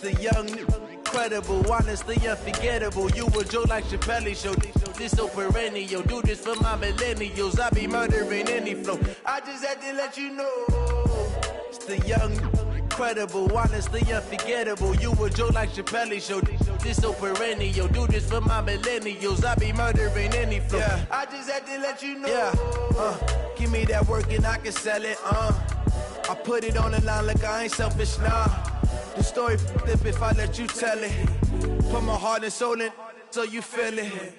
the young, incredible, honestly unforgettable. You a joke like Chappelle Show. This so perennial. Do this for my millennials. I be murdering any flow. I just had to let you know. It's the young, incredible, honestly unforgettable. You a joke like Chappelle Show. This so perennial. Do this for my millennials. I be murdering any flow. Yeah. I just had to let you know. Yeah. Give me that work and I can sell it. I put it on the line like I ain't selfish, nah. The story flip if I let you tell it. Put my heart and soul in so you feel it.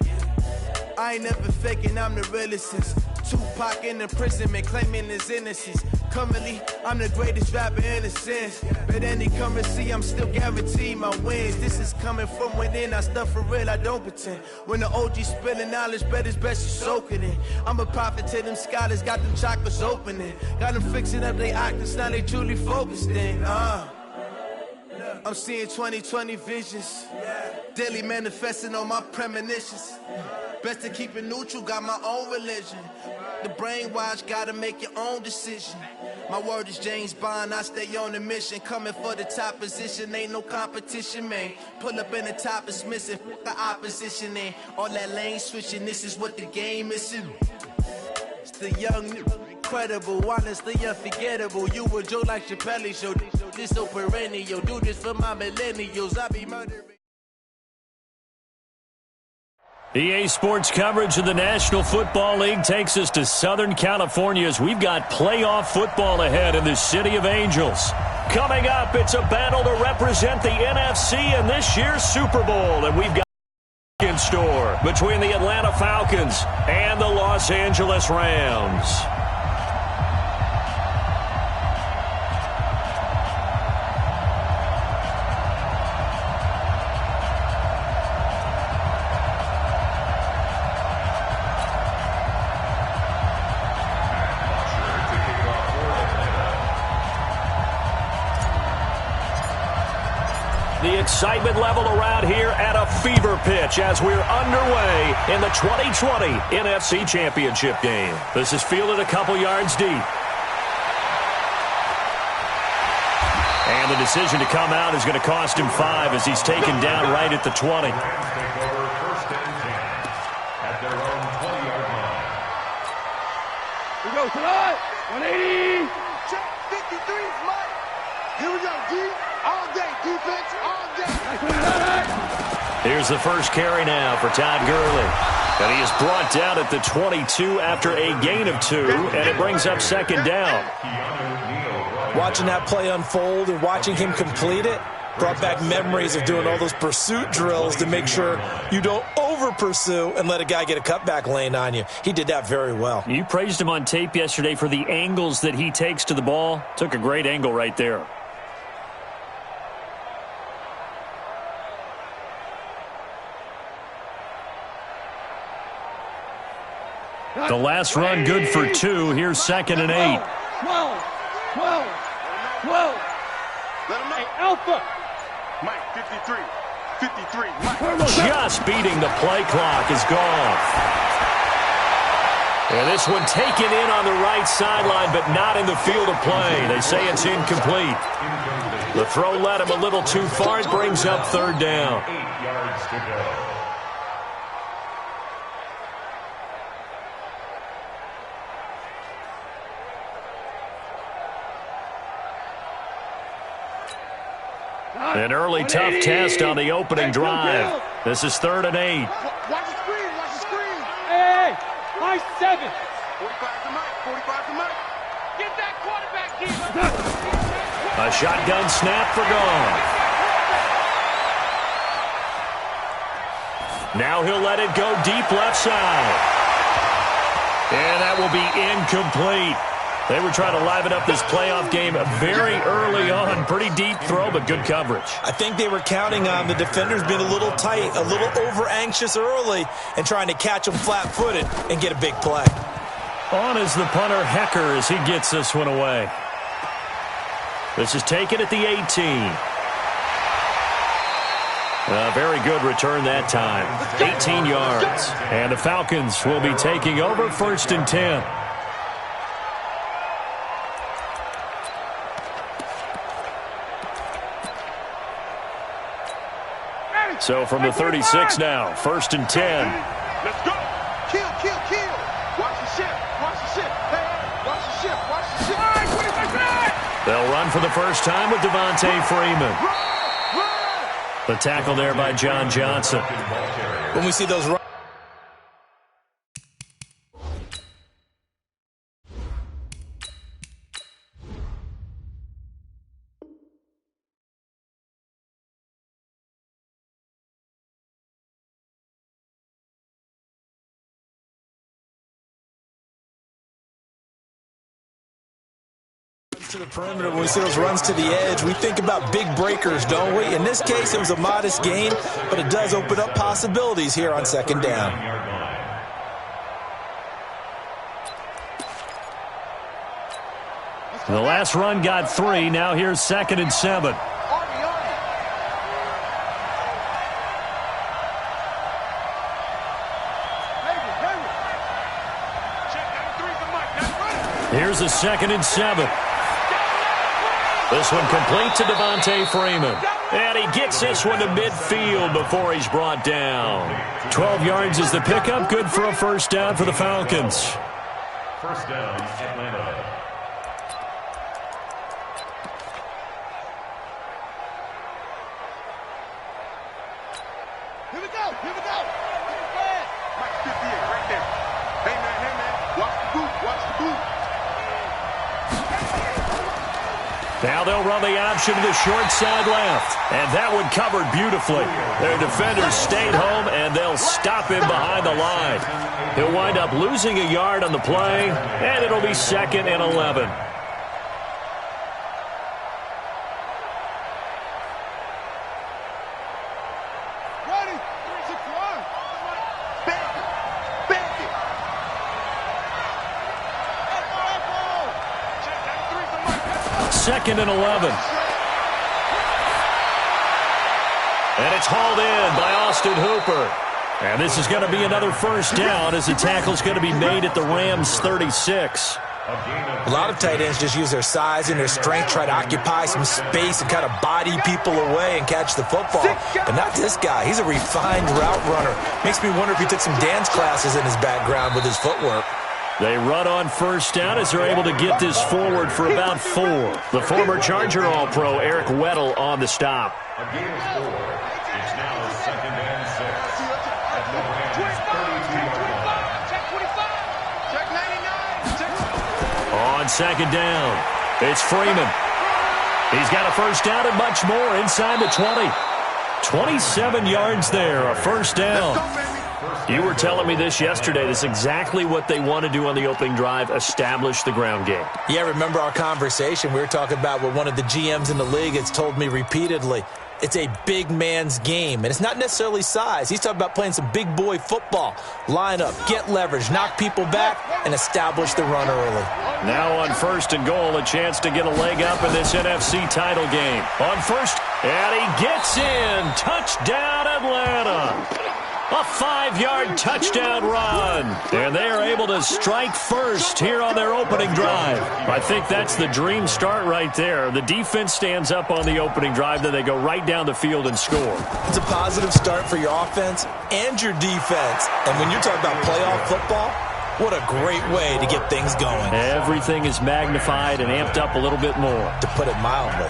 I ain't never faking, I'm the realest since Tupac in imprisonment, claiming his innocence. Currently, I'm the greatest rapper in a sense. But any currency, I'm still guaranteed my wins. This is coming from within, I stuff for real, I don't pretend. When the OG spilling knowledge, bet it's best you soak it in. I'm a prophet to them scholars, got them chakras opening. Got them fixing up their octaves, now they truly focused in. I'm seeing 2020 visions. Daily manifesting on my premonitions. Best to keep it neutral, got my own religion. The brainwash, gotta make your own decision. My word is James Bond, I stay on the mission. Coming for the top position, ain't no competition, man. Pull up in the top is missing, the opposition in. All that lane switching, this is what the game is. It's the young, incredible, honestly unforgettable. You a joke like Chappelle Show. This so perennial. Do this for my millennials. I be murdering. EA Sports coverage of the National Football League takes us to Southern California as we've got playoff football ahead in the City of Angels. Coming up, it's a battle to represent the NFC in this year's Super Bowl, and we've got in store between the Atlanta Falcons and the Los Angeles Rams. The excitement level around here at a fever pitch as we're underway in the 2020 NFC Championship game. This is fielded a couple yards deep. And the decision to come out is going to cost him 5 as he's taken down right at the 20. We go tonight. 180. Check 53 is Mike. Here we go, D. All day. Defense all day. Here's the first carry now for Todd Gurley. And he is brought down at the 22 after a gain of 2, and it brings up second down. Watching that play unfold and watching him complete it brought back memories of doing all those pursuit drills to make sure you don't over-pursue and let a guy get a cutback lane on you. He did that very well. You praised him on tape yesterday for the angles that he takes to the ball. Took a great angle right there. The last run good for 2. Here's 2nd and 8. 12. Let him know. Alpha. Mike, 53. 53. Mike. Just beating the play clock is gone. And this one taken in on the right sideline, but not in the field of play. They say it's incomplete. The throw led him a little too far. It brings up 3rd down. 8 yards to go. An early tough test on the opening drive. This is 3rd and 8. Watch the screen. Watch the screen. Hey, high 7. 45 to Mike. 45 to Mike. Get that quarterback here. A shotgun snap for gone. Now he'll let it go deep left side. And that will be incomplete. They were trying to liven up this playoff game very early on. Pretty deep throw, but good coverage. I think they were counting on the defenders being a little tight, a little over-anxious early, and trying to catch them flat-footed and get a big play. On is the punter, Hecker, as he gets this one away. This is taken at the 18. A very good return that time. 18 yards. And the Falcons will be taking over 1st and 10. So from the 36 now, 1st and 10. Let's go. Kill, kill, kill. Watch the ship. Watch the ship. Hey, watch the ship. Watch the ship. They'll run for the first time with Devontae Freeman. The tackle there by John Johnson. When we see those runs. To the perimeter, when we see those runs to the edge, we think about big breakers, don't we? In this case, it was a modest gain, but it does open up possibilities here on 2nd down. The last run got 3. Now here's 2nd and 7. Here's a 2nd and 7. This one complete to Devontae Freeman. And he gets this one to midfield before he's brought down. 12 yards is the pickup. Good for a 1st down for the Falcons. 1st down, Atlanta. Here we go. Here we go. Mike 58 right there. Hey, man. Watch the boot. Watch the boot. Now they'll run the option to the short side left. And that one covered beautifully. Their defenders stayed home, and they'll stop him behind the line. He'll wind up losing a yard on the play, and it'll be 2nd and 11. Ready. 3, 6, 1. Back it. Back it. Check that 3 for Mike. 2nd and 11. And it's hauled in by Austin Hooper. And this is going to be another 1st down as the tackle's going to be made at the Rams' 36. A lot of tight ends just use their size and their strength, try to occupy some space and kind of body people away and catch the football. But not this guy. He's a refined route runner. Makes me wonder if he took some dance classes in his background with his footwork. They run on 1st down as they're able to get this forward for about 4. The former Charger All-Pro Eric Weddle on the stop. A gain of 4. It's now 2nd and 6. At the Rams' 32-yard line. Check 25. Check 99. On 2nd down, it's Freeman. He's got a 1st down and much more inside the 20. 27 yards there, a 1st down. You were telling me this yesterday. This is exactly what they want to do on the opening drive, establish the ground game. Yeah, remember our conversation? We were talking about what one of the GMs in the league has told me repeatedly. It's a big man's game, and it's not necessarily size. He's talking about playing some big boy football. Line up, get leverage, knock people back, and establish the run early. Now on 1st and goal, a chance to get a leg up in this NFC title game. On 1st, and he gets in. Touchdown, Atlanta. A 5-yard touchdown run. And they are able to strike first here on their opening drive. I think that's the dream start right there. The defense stands up on the opening drive, then they go right down the field and score. It's a positive start for your offense and your defense. And when you're talking about playoff football, what a great way to get things going. Everything is magnified and amped up a little bit more. To put it mildly.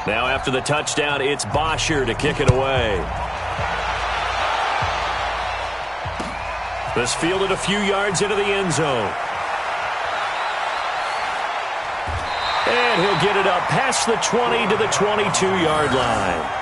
Now after the touchdown, it's Bosher to kick it away. This fielded a few yards into the end zone. And he'll get it up past the 20 to the 22-yard line.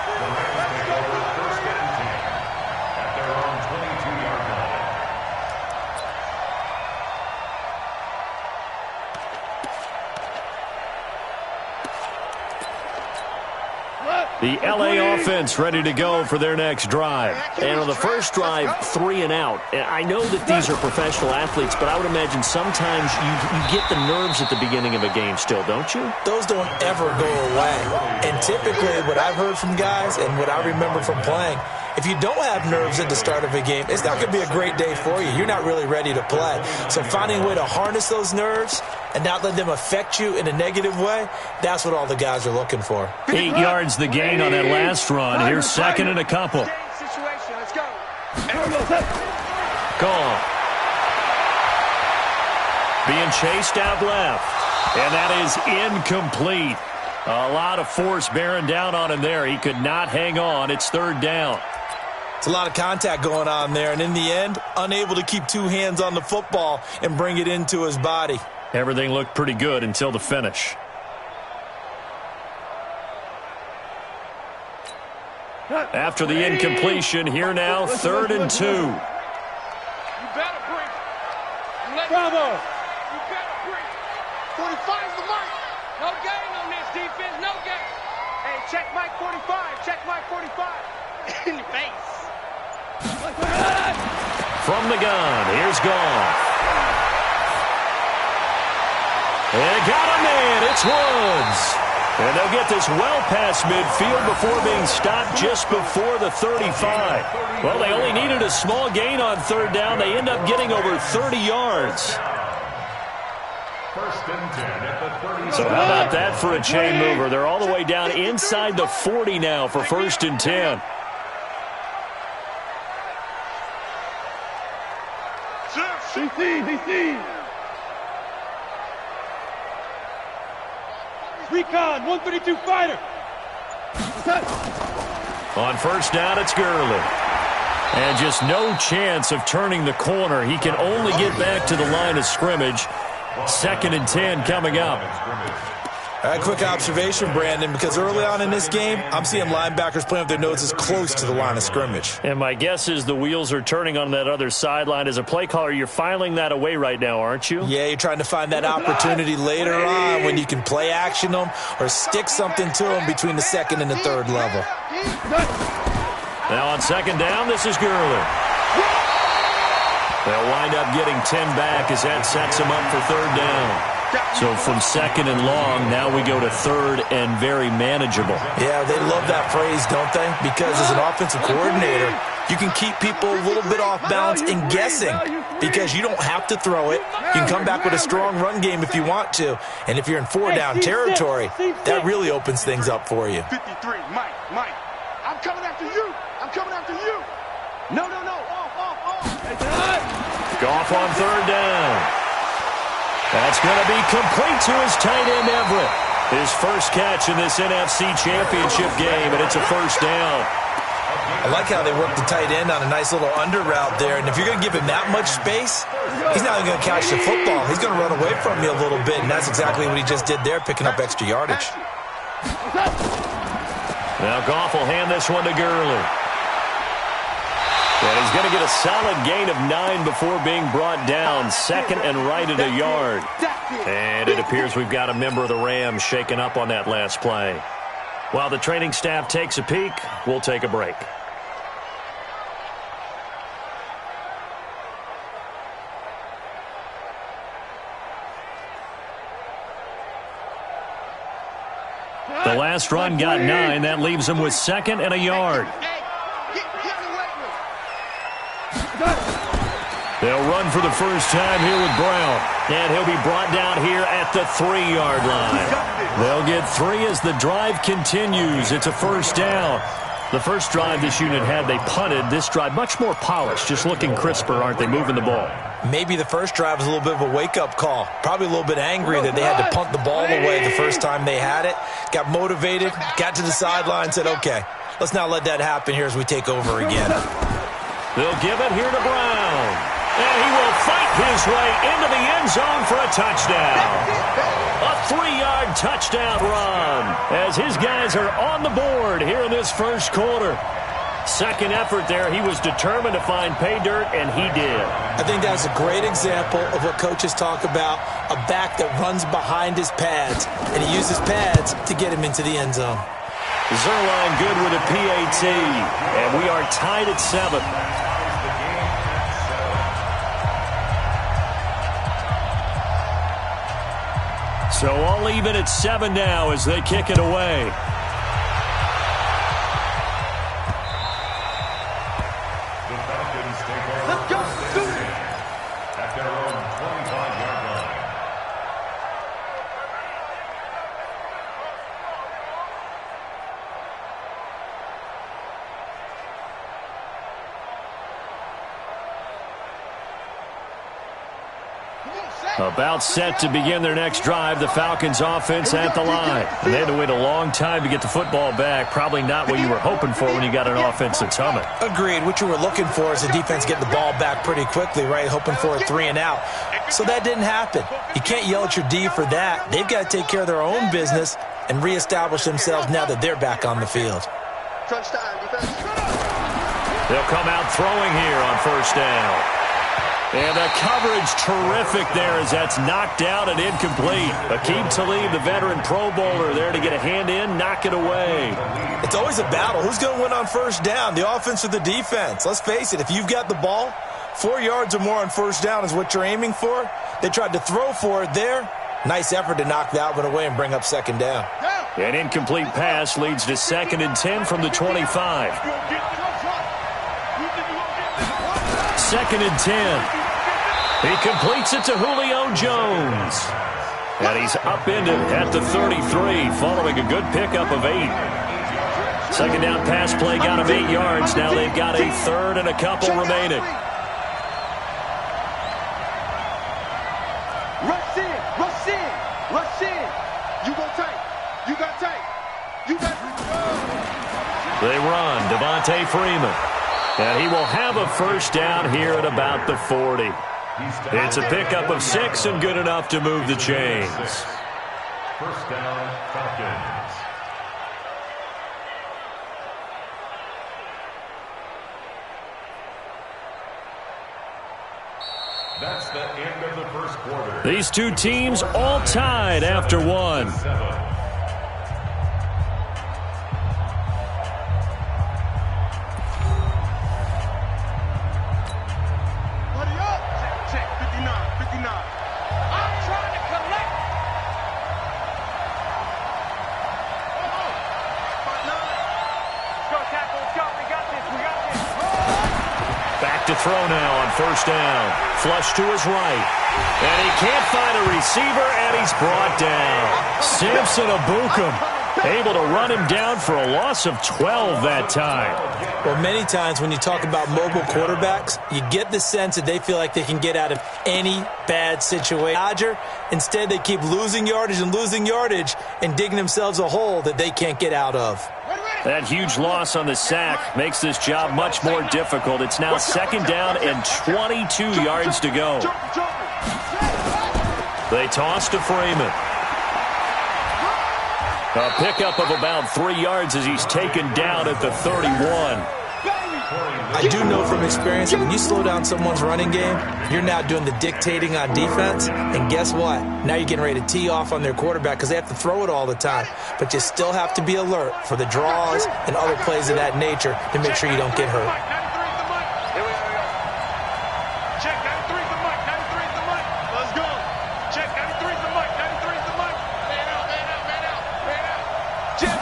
The L.A. offense ready to go for their next drive. And on the first drive, 3 and out. I know that these are professional athletes, but I would imagine sometimes you get the nerves at the beginning of a game still, don't you? Those don't ever go away. And typically what I've heard from guys and what I remember from playing, if you don't have nerves at the start of a game, it's not going to be a great day for you. You're not really ready to play. So finding a way to harness those nerves and not let them affect you in a negative way, that's what all the guys are looking for. 8 yards the gain on that last run. Here's second and a couple. Let's go. Gone. Being chased out left. And that is incomplete. A lot of force bearing down on him there. He could not hang on. It's third down. It's a lot of contact going on there. And in the end, unable to keep two hands on the football and bring it into his body. Everything looked pretty good until the finish. After the incompletion, here now, 3rd and 2. You better break. Bravo. You better break. 45's the mark. No gain on this defense. No gain. Hey, check Mike 45. Check Mike 45. In the face. From the gun, here's Goff. And got him in. It's Woods. And they'll get this well past midfield before being stopped just before the 35. Well, they only needed a small gain on third down. They end up getting over 30 yards. First and 10 at the 30. So how about that for a chain mover? They're all the way down inside the 40 now for 1st and 10. DC. Recon, 132 fighter. On first down, it's Gurley. And just no chance of turning the corner. He can only get back to the line of scrimmage. 2nd and 10 coming up. All right, quick observation, Brandon, because early on in this game, I'm seeing linebackers playing with their noses close to the line of scrimmage. And my guess is the wheels are turning on that other sideline. As a play caller, you're filing that away right now, aren't you? Yeah, you're trying to find that opportunity later on when you can play action them or stick something to them between the 2nd and the 3rd level. Now on 2nd down, this is Gurley. They'll wind up getting 10 back as that sets them up for 3rd down. So from 2nd and long, now we go to 3rd and very manageable. Yeah, they love that phrase, don't they? Because as an offensive coordinator, you can keep people a little bit off balance and guessing because you don't have to throw it. You can come back with a strong run game if you want to. And if you're in 4-down territory, that really opens things up for you. 53, Mike. I'm coming after you. No. Goff on 3rd down. That's going to be complete to his tight end, Everett. His first catch in this NFC Championship game, and it's a 1st down. I like how they work the tight end on a nice little under route there. And if you're going to give him that much space, he's not even going to catch the football. He's going to run away from you a little bit, and that's exactly what he just did there, picking up extra yardage. Now Goff will hand this one to Gurley. And he's going to get a solid gain of 9 before being brought down. 2nd and right at a yard. And it appears we've got a member of the Rams shaken up on that last play. While the training staff takes a peek, we'll take a break. The last run got 9. That leaves him with 2nd and a yard. They'll run for the first time here with Brown. And he'll be brought down here at the 3-yard line. They'll get 3 as the drive continues. It's a 1st down. The first drive this unit had, they punted. This drive, much more polished, just looking crisper, aren't they, moving the ball? Maybe the first drive was a little bit of a wake-up call. Probably a little bit angry that they had to punt the ball away the first time they had it. Got motivated, got to the sideline, said, okay, let's not let that happen here as we take over again. They'll give it here to Brown. And he will fight his way into the end zone for a touchdown. A 3-yard touchdown run as his guys are on the board here in this first quarter. Second effort there, he was determined to find pay dirt, and he did. I think that's a great example of what coaches talk about, a back that runs behind his pads, and he uses pads to get him into the end zone. Zerline good with a PAT, and we are tied at 7. So all even at 7 now as they kick it away. About set to begin their next drive, the Falcons offense at the line. And they had to wait a long time to get the football back. Probably not what you were hoping for when you got an offense that's humming. Agreed. What you were looking for is the defense getting the ball back pretty quickly, right? Hoping for a 3-and-out. So that didn't happen. You can't yell at your D for that. They've got to take care of their own business and reestablish themselves now that they're back on the field. They'll come out throwing here on first down. And the coverage terrific there as that's knocked out and incomplete. Aqib Talib, the veteran Pro Bowler, there to get a hand in, knock it away. It's always a battle. Who's going to win on first down, the offense or the defense? Let's face it, if you've got the ball, 4 yards or more on first down is what you're aiming for. They tried to throw for it there. Nice effort to knock that one away and bring up second down. An incomplete pass leads to 2nd and 10 from the 25. 2nd and 10. He completes it to Julio Jones. And he's upended at the 33, following a good pickup of 8. Second down pass play got him 8 yards. Now they've got a 3rd and a couple remaining. Rush in, rush in, rush in. You go tight. You got tight. You got They run Devontae Freeman. And he will have a first down here at about the 40. It's a pickup of 6 and good enough to move the chains. First down, Falcons. That's the end of the first quarter. These two teams all tied after one. To throw now on first down. Flush to his right. And he can't find a receiver, and he's brought down. Samson Abukum able to run him down for a loss of 12 that time. Well, many times when you talk about mobile quarterbacks, you get the sense that they feel like they can get out of any bad situation. Instead, they keep losing yardage and digging themselves a hole that they can't get out of. That huge loss on the sack makes this job much more difficult. It's now 2nd down and 22 yards to go. They toss to Freeman. A pickup of about 3 yards as he's taken down at the 31. I do know from experience that when you slow down someone's running game, you're now doing the dictating on defense. And guess what? Now you're getting ready to tee off on their quarterback because they have to throw it all the time. But you still have to be alert for the draws and other plays of that nature to make sure you don't get hurt. Check 93 is the mic. 93 is the mic. Let's go. Check 93 is the mic. 93 is the mic. Man out, man out, man out, man out. Check.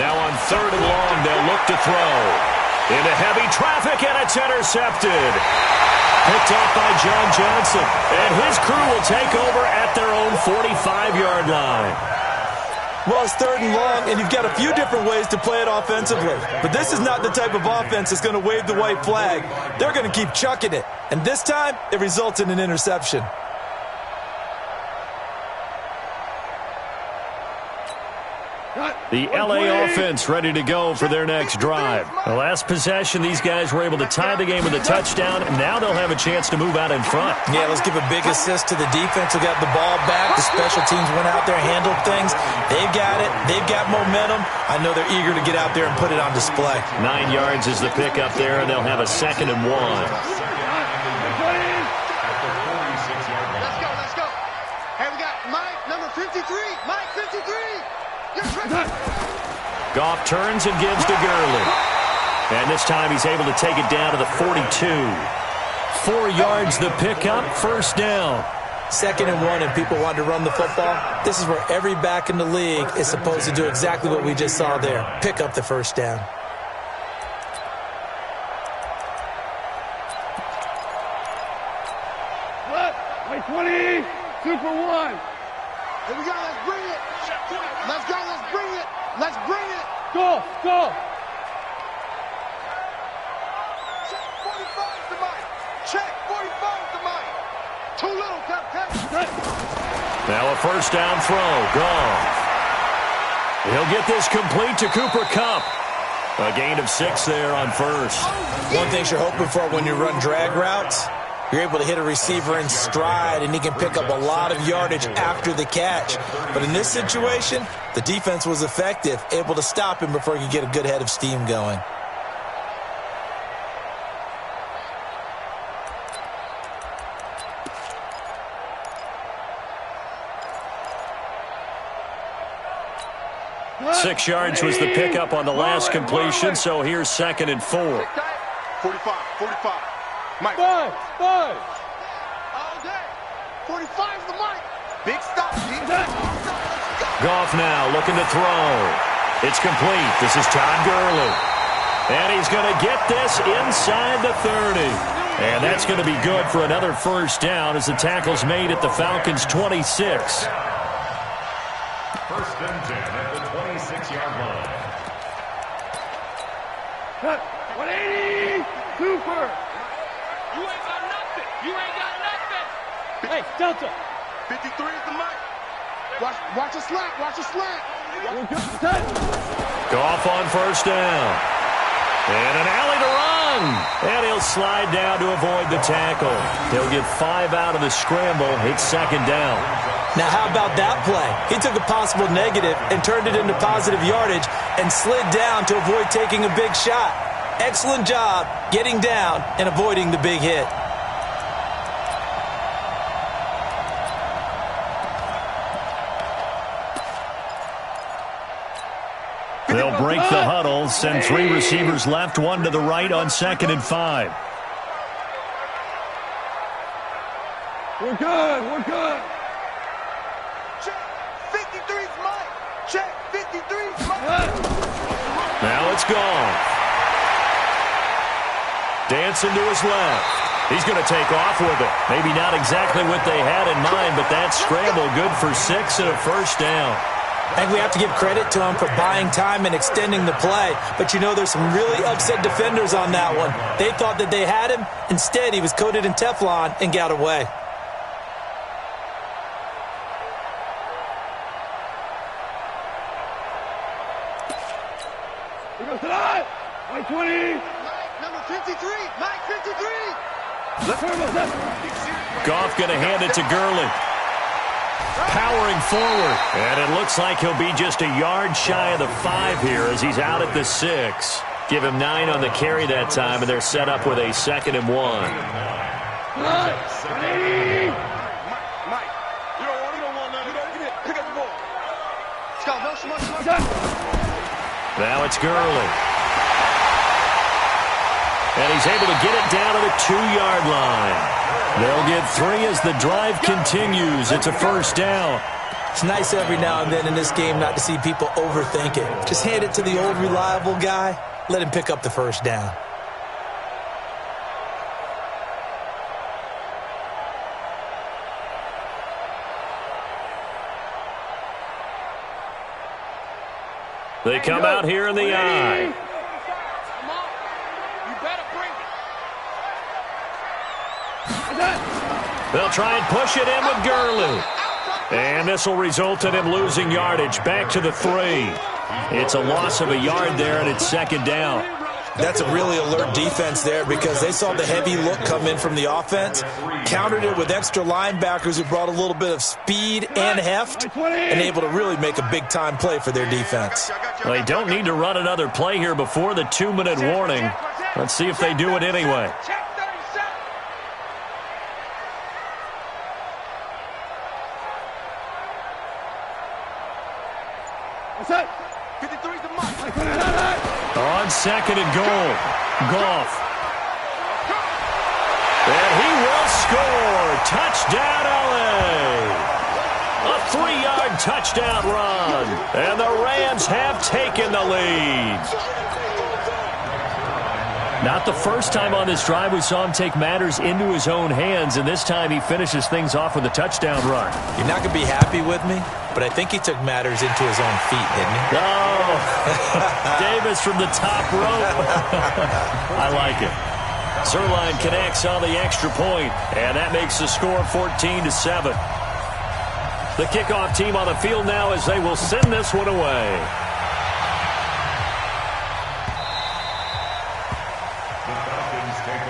Now on 3rd and long, they'll look to throw. Into heavy traffic, and it's intercepted. Picked off by John Johnson. And his crew will take over at their own 45-yard line. Well, it's 3rd and long, and you've got a few different ways to play it offensively. But this is not the type of offense that's going to wave the white flag. They're going to keep chucking it. And this time, it results in an interception. The LA offense ready to go for their next drive. The last possession, these guys were able to tie the game with a touchdown, and now they'll have a chance to move out in front. Yeah, let's give a big assist to the defense who got the ball back. The special teams went out there, handled things. They've got it. They've got momentum. I know they're eager to get out there and put it on display. 9 yards is the pickup there, and they'll have a 2nd and 1. Let's go, let's go. Hey, we got Mike, number 53. Mike, 53. Goff turns and gives to Gurley. And this time he's able to take it down to the 42. 4 yards the pickup, first down. 2nd and 1 and people want to run the football. This is where every back in the league is supposed to do exactly what we just saw there. Pick up the first down. What? Wait, 20. 2 for 1. Here we go, let's bring it. Let's go, let's bring it. Let's bring it. Go, go. Check 45 to Mike. Check 45 to Mike. Too little, Captain. Now a first down throw. Goff. He'll get this complete to Cooper Kupp. A gain of 6 there on first. One thing you're hoping for when you run drag routes, you're able to hit a receiver in stride, and he can pick up a lot of yardage after the catch. But in this situation, the defense was effective, able to stop him before he could get a good head of steam going. Six yards was the pickup on the last completion, so here's 2nd and 4. 45. Mike. Five. All day. 45's the mic. Big stop. Goff now looking to throw. It's complete. This is Todd Gurley. And he's going to get this inside the 30. And that's going to be good for another first down as the tackle's made at the Falcons' 26. First and 10 at the 26-yard line. 180. Cooper. You ain't got nothing. Hey, Delta. 53 is the mic. Watch a slant. Goff on first down. And an alley to run. And he'll slide down to avoid the tackle. He'll get 5 out of the scramble. It's 2nd down. Now, how about that play? He took a possible negative and turned it into positive yardage and slid down to avoid taking a big shot. Excellent job getting down and avoiding the big hit. They'll break the huddle, send 3 receivers left, 1 to the right on 2nd and 5. We're good. Check. 53's mic. Check. 53's mic. Now it's gone. Dancing to his left. He's going to take off with it. Maybe not exactly what they had in mind, but that scramble good for 6 and a first down. I think we have to give credit to him for buying time and extending the play. But, you know, there's some really upset defenders on that one. They thought that they had him. Instead, he was coated in Teflon and got away. Here goes tonight. Mike 20. Number 53. Mike 53. Goff going to hand it to Gurley. Powering forward. And it looks like he'll be just a yard shy of the 5 here as he's out at the 6. Give him 9 on the carry that time, and they're set up with a 2nd and 1. Mike. You don't want nothing. Get it. Pick up the ball. Scott, motion. Now it's Gurley. And he's able to get it down to the 2-yard line. They'll get 3 as the drive continues. It's a first down. It's nice every now and then in this game not to see people overthink it. Just hand it to the old reliable guy. Let him pick up the first down. They come out here in the eye. Come on. You better bring it. They'll try and push it in with Gurley. And this will result in him losing yardage back to the 3. It's a loss of a yard there, and it's 2nd down. That's a really alert defense there because they saw the heavy look come in from the offense, countered it with extra linebackers who brought a little bit of speed and heft, and able to really make a big-time play for their defense. They don't need to run another play here before the 2-minute warning. Let's see if they do it anyway. Check 37. What's that? 53's the mic. On 2nd and goal, Goff. And he will score. Touchdown, LA. A 3-yard touchdown run. And the Rams have taken the lead. Not the first time on this drive we saw him take matters into his own hands, and this time he finishes things off with a touchdown run. You're not going to be happy with me, but I think he took matters into his own feet, didn't he? Oh, Davis from the top rope. I like it. Zerline connects on the extra point, and that makes the score 14-7. The kickoff team on the field now as they will send this one away.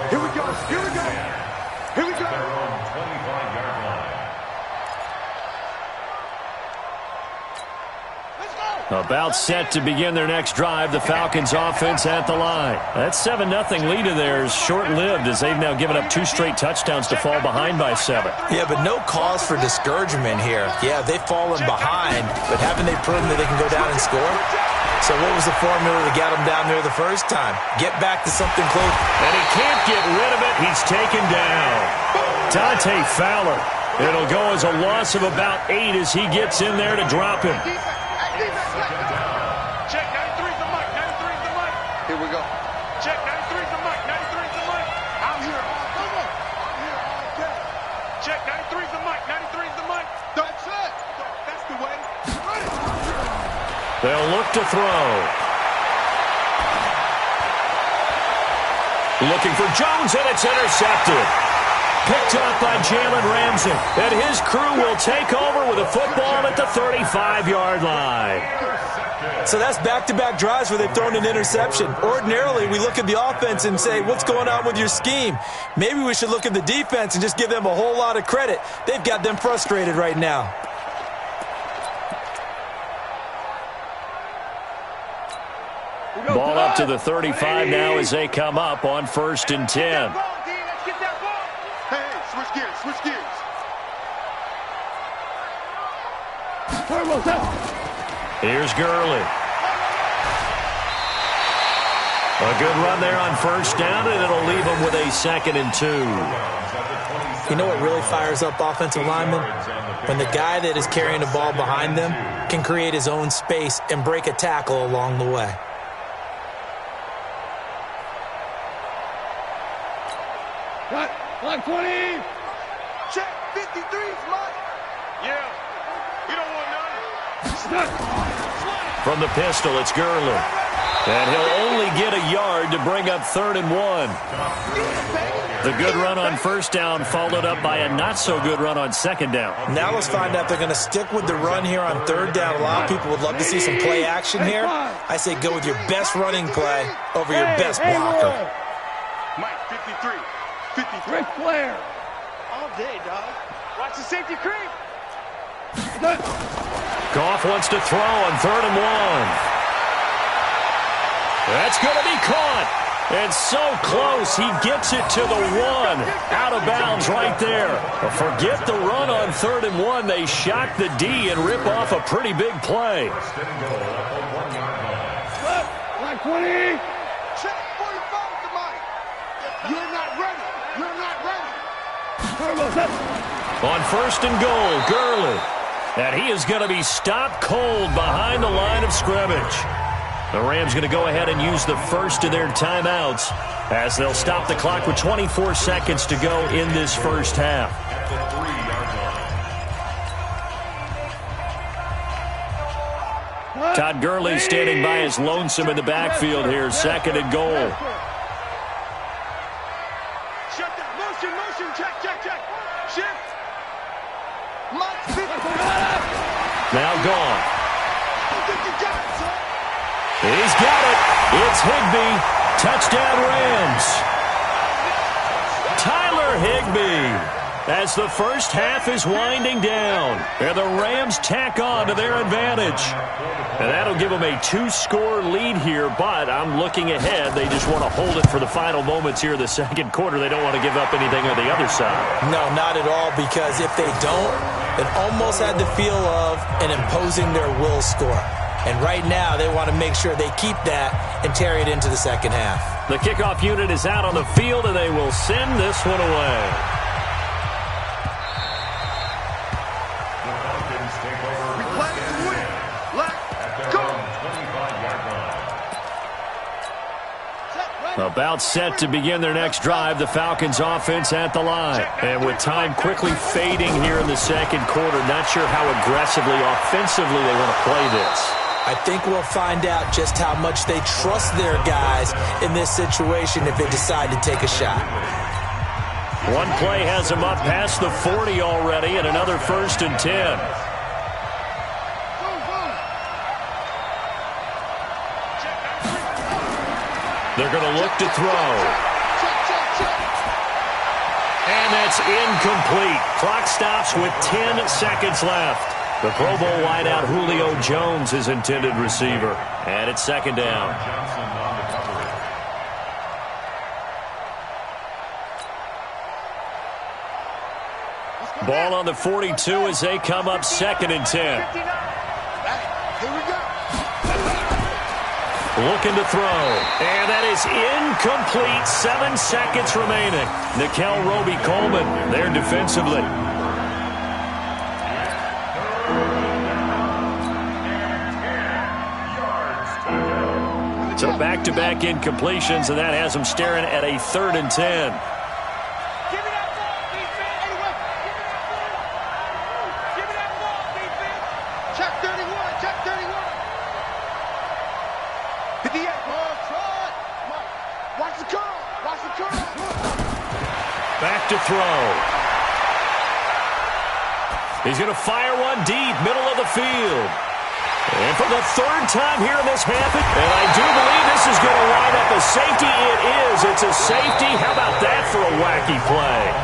Here we go. Here we go. Here we go. Their own 25-yard line. About set to begin their next drive, the Falcons offense at the line. That 7-0 lead of theirs short-lived as they've now given up 2 straight touchdowns to fall behind by 7. Yeah, but no cause for discouragement here. Yeah, they've fallen behind, but haven't they proven that they can go down and score? So what was the formula to get them down there the first time? Get back to something close. And he can't get rid of it. He's taken down. Dante Fowler. It'll go as a loss of about 8 as he gets in there to drop him. Check, 93's the mic, 93's the mic. Here we go. Check, 93's the mic, 93's the mic. I'm here all day. Check, 93's the mic, 93's the mic. That's it. That's the way. Ready. They'll look to throw. Looking for Jones, and it's intercepted. Picked up by Jalen Ramsey. And his crew will take over with a football at the 35-yard line. So that's back-to-back drives where they've thrown an interception. Ordinarily, we look at the offense and say, what's going on with your scheme? Maybe we should look at the defense and just give them a whole lot of credit. They've got them frustrated right now. Ball up to the 35 now as they come up on 1st and 10. Hey, switch gears, switch gears. Here's Gurley. A good run there on 1st down, and it'll leave them with a 2nd and 2. You know what really fires up offensive linemen? When the guy that is carrying the ball behind them can create his own space and break a tackle along the way. Cut. Line 20. Check. 53's Mike. Yeah. We don't want none. From the pistol, it's Gurley. And he'll only get a yard to bring up 3rd and 1. The good run on 1st down followed up by a not-so-good run on 2nd down. Now let's find out if they're going to stick with the run here on 3rd down. A lot of people would love to see some play action here. I say go with your best running play over your best blocker. Mike, 53. 53. Ric Flair. All day, dog. Watch the safety creep. Goff wants to throw on 3rd and 1. That's going to be caught. It's so close. He gets it to the 1. Out of bounds right there. But forget the run on 3rd and 1. They shock the D and rip off a pretty big play. Line 20. Check 45 to Mike. You're not ready. You're not ready. On 1st and goal, Gurley. And he is going to be stopped cold behind the line of scrimmage. The Rams going to go ahead and use the first of their timeouts as they'll stop the clock with 24 seconds to go in this first half. Todd Gurley standing by his lonesome in the backfield here, 2nd and goal. Shut down. Motion, motion. Check, check, check. Shift. Now gone. He's got it. It's Higbee. Touchdown Rams. Tyler Higbee. As the first half is winding down. And the Rams tack on to their advantage. And that'll give them a 2-score lead here. But I'm looking ahead. They just want to hold it for the final moments here in the 2nd quarter. They don't want to give up anything on the other side. No, not at all, because if they don't, it almost had the feel of an imposing their will score. And right now, they want to make sure they keep that and carry it into the 2nd half. The kickoff unit is out on the field, and they will send this one away. The Falcons take over. At their own 25-yard line. About set to begin their next drive, the Falcons offense at the line. And with time quickly fading here in the 2nd quarter, not sure how aggressively, offensively they want to play this. I think we'll find out just how much they trust their guys in this situation if they decide to take a shot. One play has them up past the 40 already, and another 1st and 10. They're going to look to throw. And that's incomplete. Clock stops with 10 seconds left. The Pro Bowl wideout Julio Jones is intended receiver. And it's 2nd down. Ball on the 42 as they come up 2nd and 10. Here we go. Looking to throw. And that is incomplete. 7 seconds remaining. Nikel Roby-Coleman there defensively. So back-to-back incompletions, and that has them staring at a 3rd and 10. Give me that ball, defense. Give me that ball, defense. Check 31. Check 31. 58. Watch the curl. Watch the curl. Back to throw. He's going to fire one deep, middle of the field. And for the 3rd time here in this half, and I do believe this is going to wind up a safety. It is. It's a safety. How about that for a wacky play?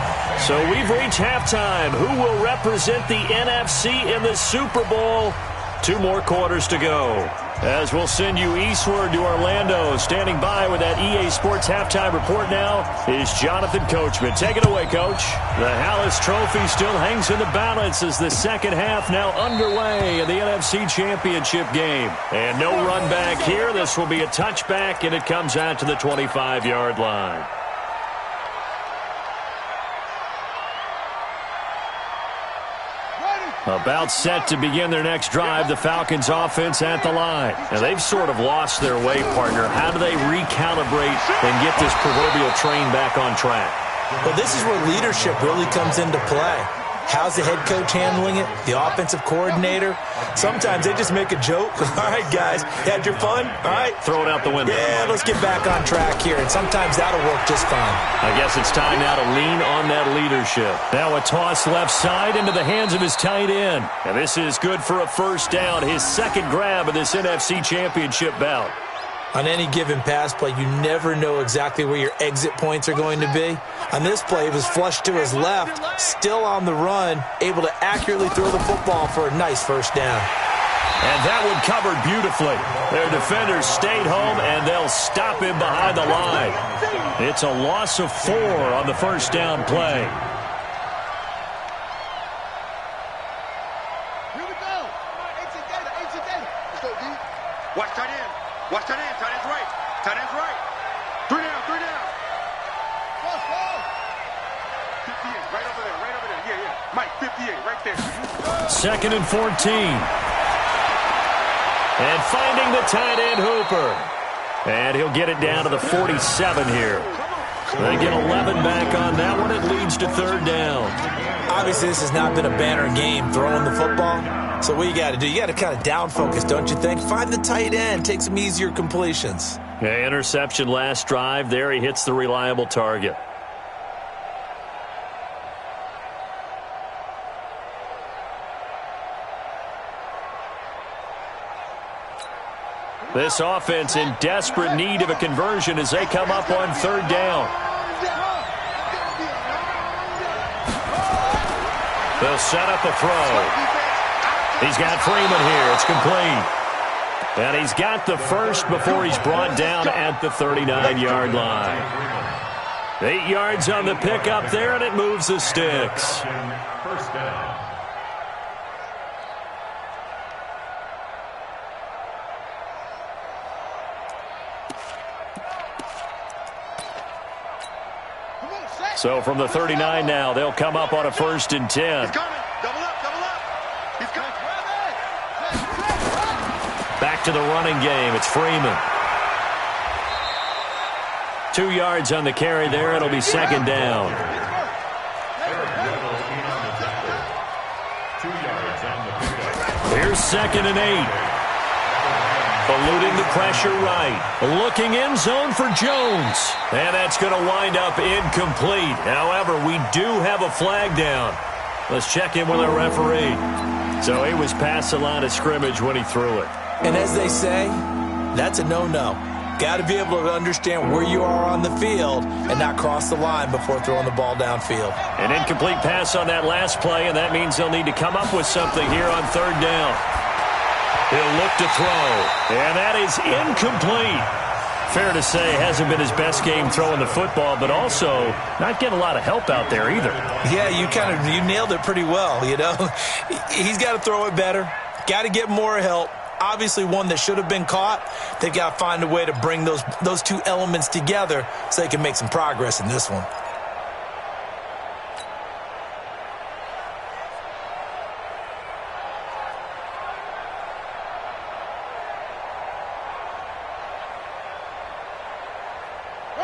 So we've reached halftime. Who will represent the NFC in the Super Bowl? 2 more quarters to go. As we'll send you eastward to Orlando. Standing by with that EA Sports halftime report now is Jonathan Coachman. Take it away, Coach. The Hallis Trophy still hangs in the balance as the second half now underway in the NFC Championship game. And no run back here. This will be a touchback, and it comes out to the 25-yard line. About set to begin their next drive, the Falcons offense at the line. Now, they've sort of lost their way, partner. How do they recalibrate and get this proverbial train back on track? Well, this is where leadership really comes into play. How's the head coach handling it? The offensive coordinator? Sometimes they just make a joke. All right, guys, had your fun? All right. Throw it out the window. Yeah, let's get back on track here, and sometimes that'll work just fine. I guess it's time now to lean on that leadership. Now a toss left side into the hands of his tight end. And this is good for a 1st down, his 2nd grab of this NFC Championship bout. On any given pass play, you never know exactly where your exit points are going to be. On this play, it was flushed to his left, still on the run, able to accurately throw the football for a nice 1st down. And that one covered beautifully. Their defenders stayed home, and they'll stop him behind the line. It's a loss of 4 on the 1st down play. Here we go. Ancient data. Let's go, D. Watch tight end. Watch tight end. Tight end's right. Tight end's right. 3 down. 3 down. Let's go. 58. Right over there. Right over there. Yeah. Mike, 58. Right there. 2nd and 14. And finding the tight end, Hooper. And he'll get it down to the 47 here. They get 11 back on that one. It leads to 3rd down. Obviously, this has not been a banner game throwing the football. So what you got to do, you got to kind of down focus, don't you think? Find the tight end, take some easier completions. Yeah, interception last drive. There he hits the reliable target. This offense in desperate need of a conversion as they come up on 3rd down. They'll set up a throw. He's got Freeman here. It's complete. And he's got the 1st before he's brought down at the 39-yard line. 8 yards on the pickup there, and it moves the sticks. 1st down. So from the 39 now, they'll come up on a 1st and 10. He's coming. Double up. He's coming. Back to the running game. It's Freeman. 2 yards on the carry there. It'll be 2nd down. 2 yards on the pickup. Here's 2nd and 8. Eluding the pressure right. Looking in zone for Jones. And that's going to wind up incomplete. However, we do have a flag down. Let's check in with our referee. So he was past the line of scrimmage when he threw it. And as they say, that's a no-no. Got to be able to understand where you are on the field and not cross the line before throwing the ball downfield. An incomplete pass on that last play, and that means they'll need to come up with something here on third down. He'll look to throw, and that is incomplete. Fair to say, hasn't been his best game throwing the football, but also not getting a lot of help out there either. Yeah, you nailed it pretty well, you know. He's got to throw it better, got to get more help. Obviously one that should have been caught. They've got to find a way to bring those two elements together so they can make some progress in this one.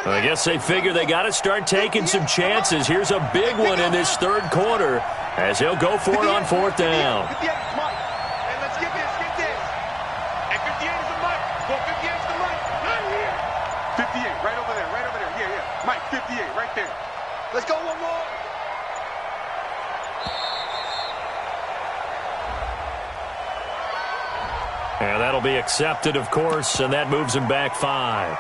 I guess they figure they got to start taking some chances. Here's a big one in this third quarter as he'll go for it on fourth down. Let's go one more. And that'll be accepted, of course, and that moves him back 5.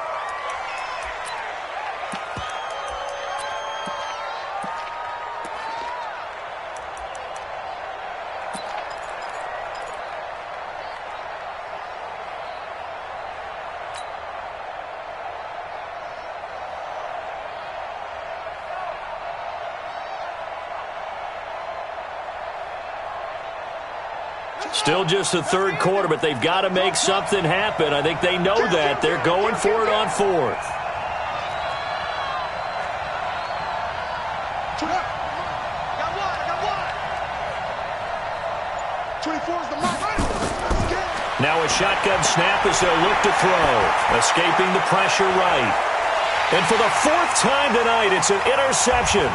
Still just the third quarter, but they've got to make something happen. I think they know that. They're going for it on fourth. Now a shotgun snap as they'll look to throw. Escaping the pressure right. And for the fourth time tonight, it's an interception.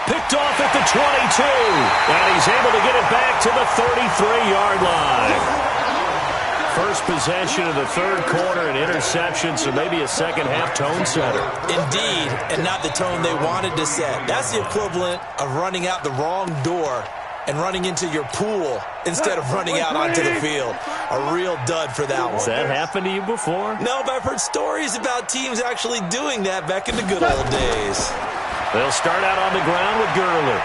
Picked off at the 22, and he's able to get it back to the 33-yard line. First possession of the third quarter, an interception, so maybe a second-half tone setter. Indeed, and not the tone they wanted to set. That's the equivalent of running out the wrong door and running into your pool instead of running out onto the field. A real dud for that one. Has that happened to you before? No, but I've heard stories about teams actually doing that back in the good old days. They'll start out on the ground with Gurley.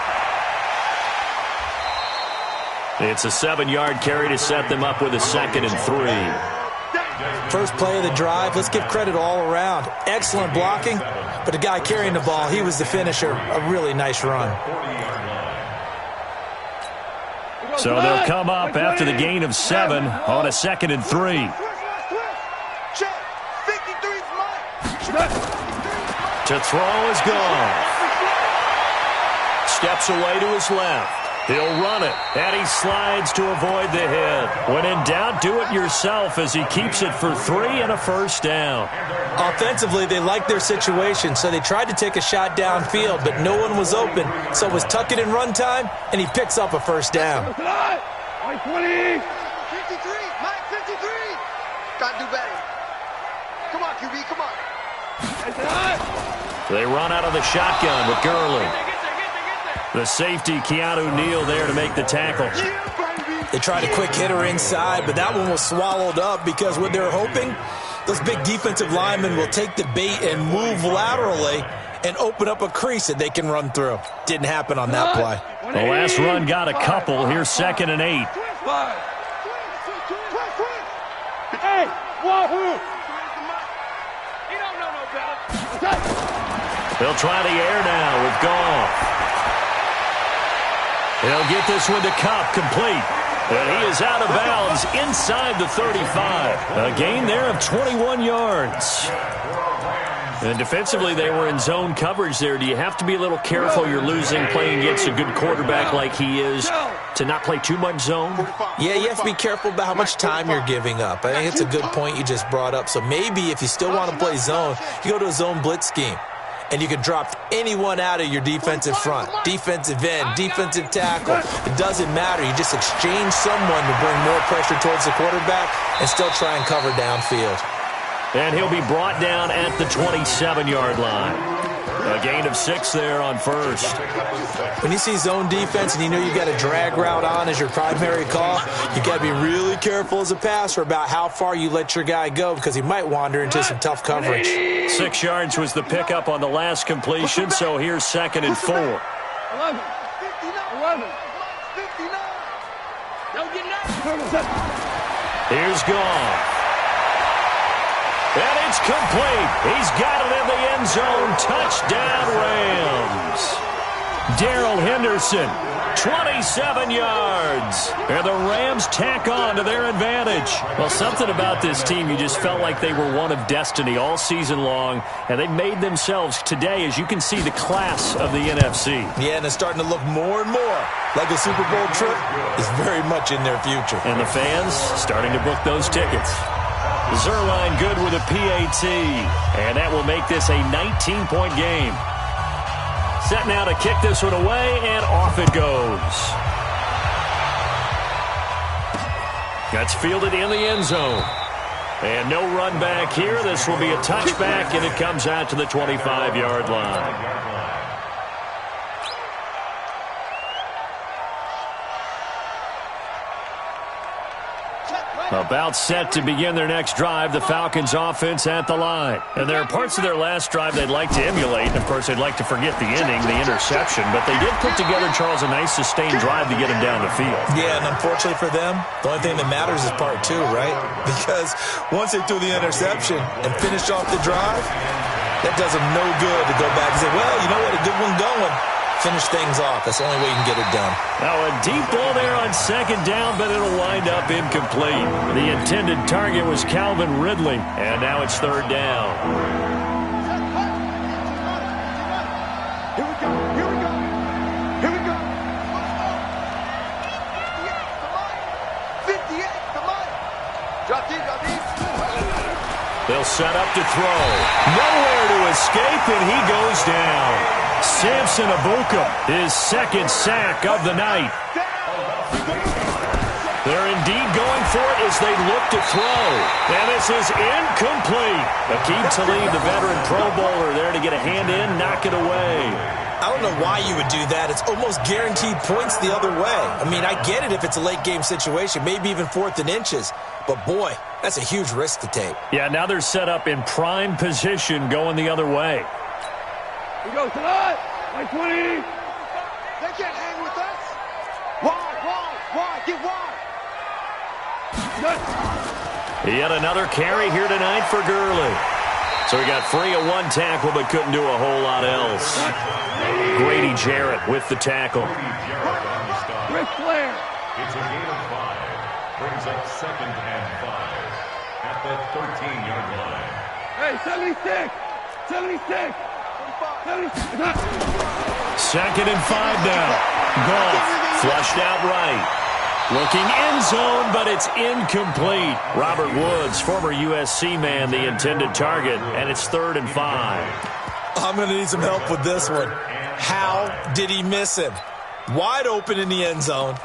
It's a 7-yard carry to set them up with a 2nd and 3. First play of the drive, let's give credit all around. Excellent blocking, but the guy carrying the ball, he was the finisher. A really nice run. So they'll come up after the gain of 7 on a 2nd and 3. To throw is gone. Steps away to his left. He'll run it, and he slides to avoid the hit. When in doubt, do it yourself as he keeps it for 3 and a first down. Offensively, they liked their situation, so they tried to take a shot downfield, but no one was open. So it was tuck it in run time, and he picks up a first down. Mike 20. 53, Mike 53. Gotta do better. Come on, QB, come on. They run out of the shotgun with Gurley. The safety, Keanu Neal, there to make the tackle. They tried a quick hitter inside, but that one was swallowed up because what they're hoping, those big defensive linemen will take the bait and move laterally and open up a crease that they can run through. Didn't happen on that play. The last run got a couple. Here's 2nd and 8. Hey, wahoo! They'll try the air now with Goff. He'll get this one to Cup, complete. And he is out of bounds inside the 35. A gain there of 21 yards. And defensively, they were in zone coverage there. Do you have to be a little careful you're losing playing against a good quarterback like he is to not play too much zone? Yeah, you have to be careful about how much time you're giving up. I think it's a good point you just brought up. So maybe if you still want to play zone, you go to a zone blitz scheme. and you can drop anyone out of your defensive front, defensive end, defensive tackle. It doesn't matter. You just exchange someone to bring more pressure towards the quarterback and still try and cover downfield. And he'll be brought down at the 27-yard line. A gain of 6 there on first. When you see zone defense and you know you got a drag route on as your primary call, you got to be really careful as a passer about how far you let your guy go because he might wander into some tough coverage. 6 yards was the pickup on the last completion, so here's 2nd and 4. 11. 59. Don't get nothing. Here's Goff. And it's complete. He's got it in the end zone. Touchdown, Rams. Darrell Henderson, 27 yards. And the Rams tack on to their advantage. Well, something about this team, you just felt like they were one of destiny all season long. And they made themselves today, as you can see, the class of the NFC. Yeah, and it's starting to look more and more like a Super Bowl trip is very much in their future. And the fans starting to book those tickets. Zerline good with a PAT, and that will make this a 19-point game. Set now to kick this one away, and off it goes. That's fielded in the end zone. And no run back here. This will be a touchback, and it comes out to the 25-yard line. About set to begin their next drive, the Falcons offense at the line. And there are parts of their last drive they'd like to emulate. And, of course, they'd like to forget the inning, the interception. But they did put together, Charles, a nice sustained drive to get him down the field. Yeah, and unfortunately for them, the only thing that matters is part 2, right? Because once they threw the interception and finished off the drive, that does them no good to go back and say, well, you know what, a good one going. Finish things off. That's the only way you can get it done. Now a deep ball there on 2nd down, but it'll wind up incomplete. The intended target was Calvin Ridley, and now it's 3rd down. Here we go. Here we go. Here we go. 58, come on. Drop deep, drop deep. They'll set up to throw. Nowhere to escape, and he goes down. Samson Abuka, his 2nd sack of the night. They're indeed going for it as they look to throw. And this is incomplete. Aqib Talib, the veteran Pro Bowler, there to get a hand in, knock it away. I don't know why you would do that. It's almost guaranteed points the other way. I mean, I get it if it's a late game situation, maybe even 4th and inches. But, boy, that's a huge risk to take. Yeah, now they're set up in prime position going the other way. We go tonight. Like 20. They can't hang with us. Why? Get wide. Yet another carry here tonight for Gurley. So he got free of 1 tackle but couldn't do a whole lot else. Grady Jarrett with the tackle. Ric Flair. It's a gain of 5. Brings up 2nd and 5 at the 13-yard line. Hey, 76. 76. 2nd and 5 now. Goff flushed out right. Looking end zone, but it's incomplete. Robert Woods, former USC man, the intended target, and it's 3rd and 5. I'm going to need some help with this one. How did he miss him? Wide open in the end zone.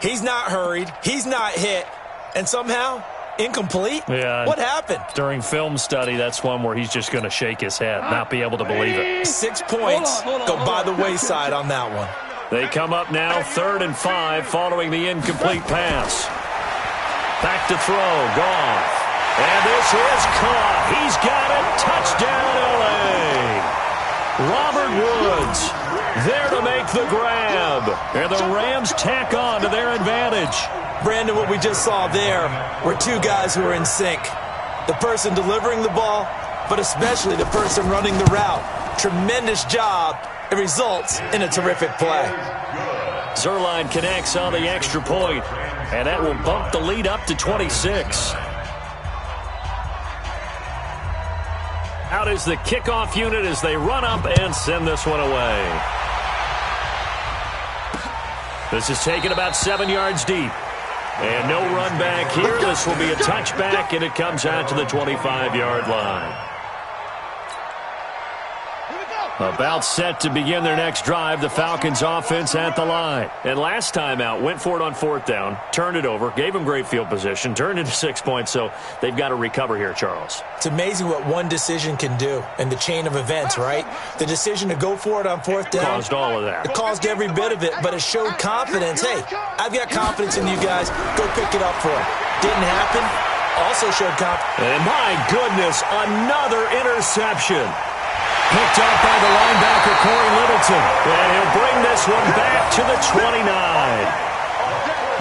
He's not hurried. He's not hit. And somehow, incomplete? Yeah. What happened? During film study, that's one where he's just going to shake his head, not be able to believe it. 6 points go by the wayside on that one. They come up now 3rd and 5 following the incomplete pass. Back to throw. Goff. And this is caught. He's got it. Touchdown, L.A. Robert Woods there to make the grab. And the Rams tack on to their advantage. Brandon, what we just saw there were 2 guys who are in sync. The person delivering the ball, but especially the person running the route. Tremendous job. It results in a terrific play. Zerline connects on the extra point, and that will bump the lead up to 26. Out is the kickoff unit as they run up and send this one away. This is taken about 7 yards deep. And no run back here. This will be a touchback, and it comes out to the 25-yard line. About set to begin their next drive, the Falcons offense at the line. And last time out, went for it on fourth down, turned it over, gave them great field position, turned it to 6 points, so they've got to recover here, Charles. It's amazing what one decision can do in the chain of events, right? The decision to go for it on fourth down. Caused all of that. It caused every bit of it, but it showed confidence. Hey, I've got confidence in you guys. Go pick it up for it. Didn't happen. Also showed confidence. And my goodness, another interception. Picked up by the linebacker, Corey Littleton. And he'll bring this one back to the 29.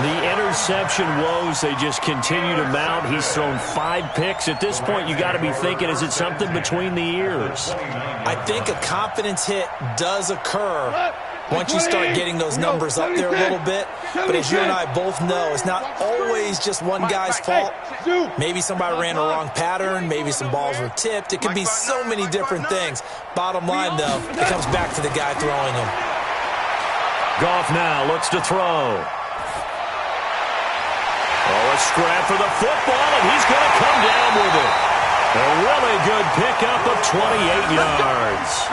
The interception woes, they just continue to mount. He's thrown 5 picks. At this point, you got to be thinking, is it something between the ears? I think a confidence hit does occur once you start getting those numbers up there a little bit. But as you and I both know, it's not always just one guy's fault. Maybe somebody ran a wrong pattern. Maybe some balls were tipped. It could be so many different things. Bottom line, though, it comes back to the guy throwing them. Goff now looks to throw. Oh, a scrap for the football, and he's going to come down with it. A really good pickup of 28 yards.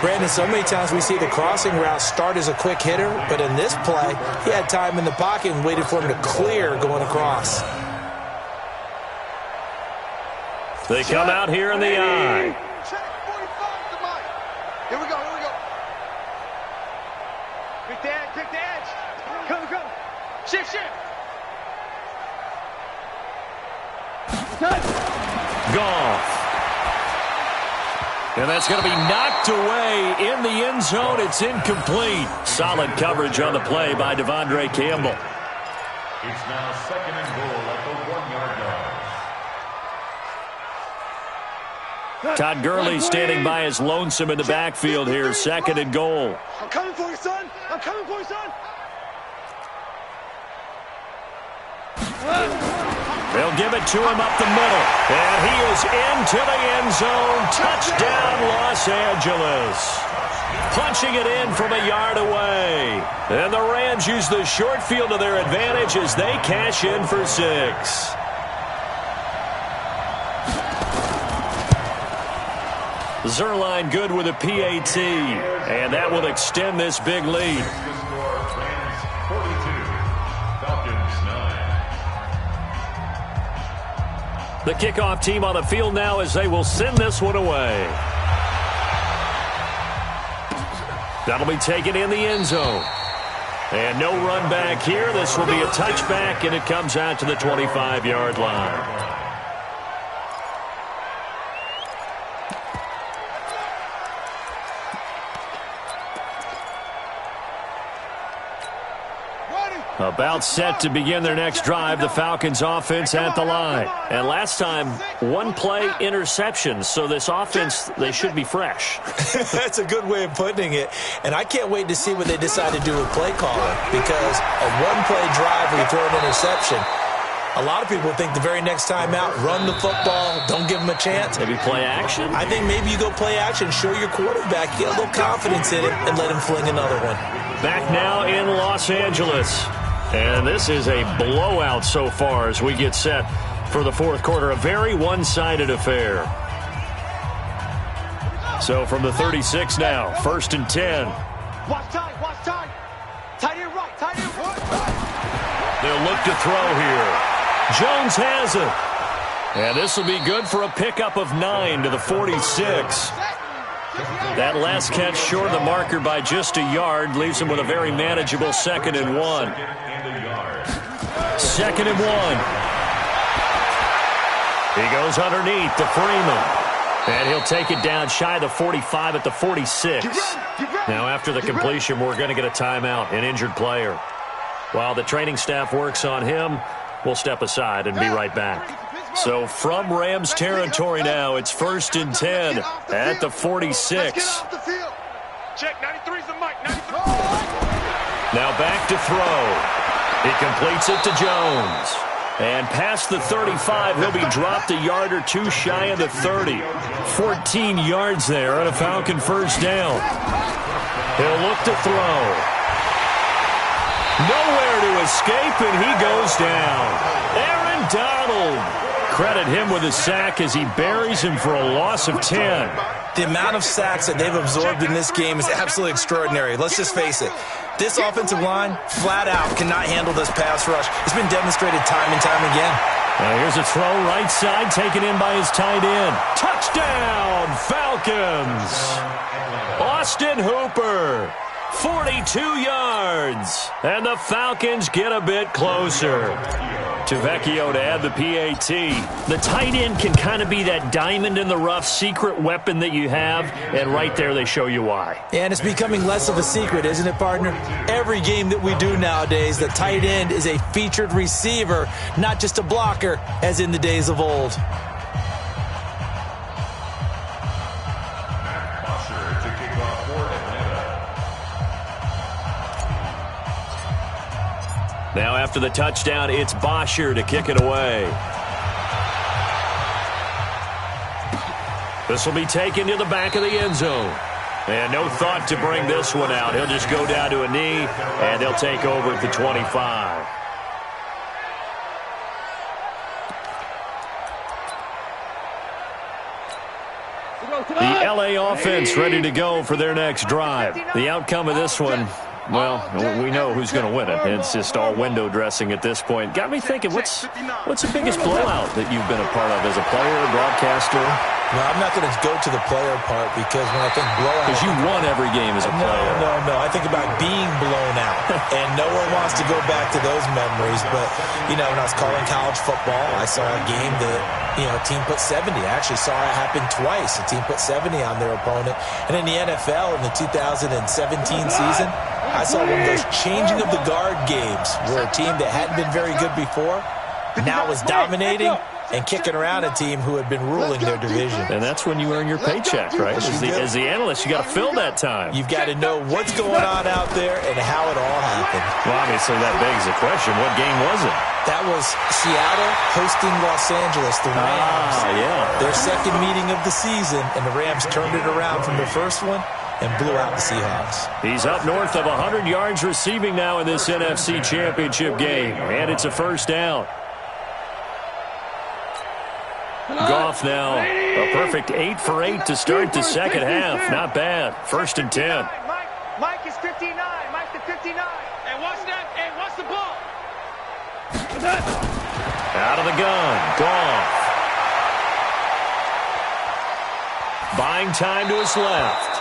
Brandon, so many times we see the crossing route start as a quick hitter, but in this play, he had time in the pocket and waited for him to clear going across. They come out here in the eye. Here we go, here we go. Pick the edge, pick the edge. Come, come. Shift, shift. Goff. And that's going to be knocked away in the end zone. It's incomplete. Solid coverage on the play by Devondre Campbell. It's now 2nd and goal at the 1-yard line. Todd Gurley standing by as lonesome in the backfield here. 2nd and goal. I'm coming for you, son. I'm coming for you, son. They'll give it to him up the middle. And he is into the end zone. Touchdown, Los Angeles. Punching it in from a yard away. And the Rams use the short field to their advantage as they cash in for 6. Zerline good with a PAT. And that will extend this big lead. The kickoff team on the field now as they will send this one away. That'll be taken in the end zone. And no run back here. This will be a touchback, and it comes out to the 25-yard line. About set to begin their next drive, the Falcons offense at the line. And last time, one play interception, so this offense, they should be fresh. That's a good way of putting it. And I can't wait to see what they decide to do with play calling, because a one-play drive where you throw an interception, a lot of people think the very next time out, run the football, don't give them a chance. Maybe play action? I think maybe you go play action, show your quarterback, get a little confidence in it, and let him fling another one. Back now in Los Angeles. And this is a blowout so far as we get set for the fourth quarter. A very one-sided affair. So from the 36 now, 1st and 10. Watch tight, watch tight. Tight end right, tight end right. They'll look to throw here. Jones has it. And this will be good for a pickup of 9 to the 46. That last catch short of the marker by just a yard leaves him with a very manageable 2nd and 1. 2nd and 1. He goes underneath to Freeman. And he'll take it down shy of the 45 at the 46. Now after the completion, we're going to get a timeout, an injured player. While the training staff works on him, we'll step aside and be right back. So from Rams territory now, it's 1st and 10 at the 46. Check, 93's the mic, 93. Now back to throw. He completes it to Jones. And past the 35, he'll be dropped a yard or two shy of the 30. 14 yards there on a Falcon first down. He'll look to throw. Nowhere to escape, and he goes down. Aaron Donald. Credit him with a sack as he buries him for a loss of 10. The amount of sacks that they've absorbed in this game is absolutely extraordinary. Let's just face it. This offensive line, flat out, cannot handle this pass rush. It's been demonstrated time and time again. Here's a throw right side, taken in by his tight end. Touchdown, Falcons! Austin Hooper, 42 yards. And the Falcons get a bit closer. Vecchio to add the PAT. The tight end can kind of be that diamond in the rough secret weapon that you have, and right there they show you why. And it's becoming less of a secret, isn't it, partner? Every game that we do nowadays, the tight end is a featured receiver, not just a blocker, as in the days of old. Now after the touchdown, it's Bosher to kick it away. This will be taken to the back of the end zone. And no thought to bring this one out. He'll just go down to a knee, and they'll take over at the 25. The LA offense ready to go for their next drive. The outcome of this one, well, we know who's going to win it. It's just all window dressing at this point. Got me thinking, what's the biggest blowout that you've been a part of as a player or broadcaster? Well, I'm not going to go to the player part because when I think blowout... Because you won every game as a player. No. I think about being blown out. And no one wants to go back to those memories. But, when I was calling college football, I saw a game that, a team put 70. I actually saw it happen twice. A team put 70 on their opponent. And in the NFL in the 2017 season, I saw one of those changing of the guard games where a team that hadn't been very good before now was dominating and kicking around a team who had been ruling their division. And that's when you earn your paycheck, right? As the analyst, you got to fill that time. You've got to know what's going on out there and how it all happened. Well, obviously that begs the question, what game was it? That was Seattle hosting Los Angeles, the Rams. Their second meeting of the season, and the Rams turned it around from the first one and blew out the Seahawks. He's up north of 100 yards receiving now in this NFC Championship game, and it's a first down. Goff now, a perfect 8 for 8 to start the second half. Not bad. 1st and 10. Mike is 59. Mike's the 59. Hey, watch that. Hey, watch the ball. Out of the gun. Goff. Buying time to his left.